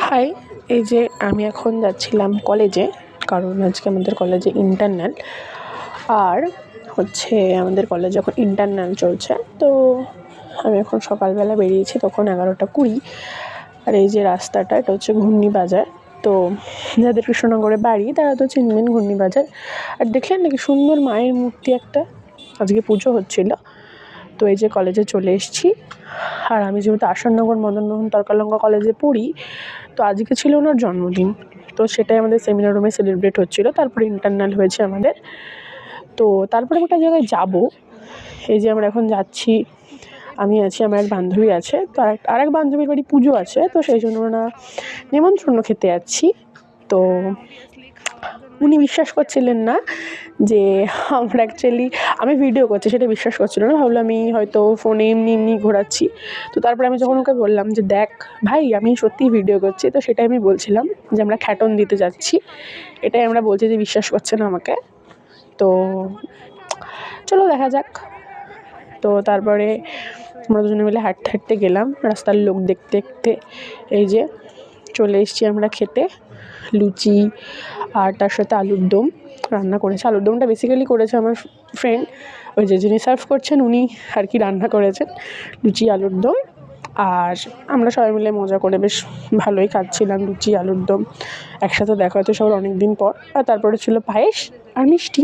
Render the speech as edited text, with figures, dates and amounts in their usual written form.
High, এই যে আমি এখন যাচ্ছিলাম কলেজে, কারণ আজকে আমাদের কলেজে ইন্টারনাল। আর আমাদের কলেজে এখন ইন্টারনাল চলছে, তো আমি এখন সকালবেলা বেরিয়েছি, তখন 11:20। আর এই যে রাস্তাটা, এটা হচ্ছে ঘূর্ণিবাজার। তো যাদের কৃষ্ণনগরে বাড়ি তারা তো চিনবেন ঘূর্ণিবাজার। আর দেখলেন নাকি সুন্দর মায়ের মূর্তি একটা, আজকে পুজো হচ্ছিল। তো এই যে কলেজে চলে এসেছি। আর আমি যেহেতু আসাননগর মদনমোহন তর্কালঙ্কা কলেজে পড়ি, তো আজকে ছিল ওনার জন্মদিন, তো সেটাই আমাদের সেমিনার রুমে সেলিব্রেট হচ্ছিল। তারপরে ইন্টারনাল হয়েছে আমাদের। তো তারপরে একটা জায়গায় যাব। এই যে আমরা এখন যাচ্ছি, আমি আছি, আমার এক বান্ধবী আছে, তো আরেক বান্ধবীর বাড়ি পুজো আছে, তো সেই জন্য ওরা নিমন্ত্রণ খেতে যাচ্ছি। তো উনি বিশ্বাস করছিলেন না যে আমরা আমি ভিডিও করছি, সেটা বিশ্বাস করছিল না। ভাবলো আমি হয়তো ফোনে এমনি ঘোরাচ্ছি। তো তারপরে আমি যখন ওকে বললাম যে দেখ ভাই, আমি সত্যিই ভিডিও করছি, তো সেটাই আমি বলছিলাম যে আমরা খ্যাটন দিতে যাচ্ছি, এটাই আমরা বলছি, যে বিশ্বাস করছে না আমাকে। তো চলো দেখা যাক। তো তারপরে আমরা দুজনে মিলে হাঁটতে হাঁটতে গেলাম, রাস্তার লোক দেখতে দেখতে এই যে চলে এসেছি আমরা খেতে। লুচি আর তার সাথে আলুর দম রান্না করেছে। আলুর দমটা বেসিক্যালি করেছে আমার ফ্রেন্ড, ওই যে যিনি সার্ভ করছেন উনি আর কি রান্না করেছেন লুচি আলুর দম। আর আমরা সবাই মিলে মজা করে বেশ ভালোই খাচ্ছিলাম লুচি আলুর দম একসাথে, দেখা হয়তো সবার অনেক দিন পর। আর তারপরে ছিল পায়েস আর মিষ্টি।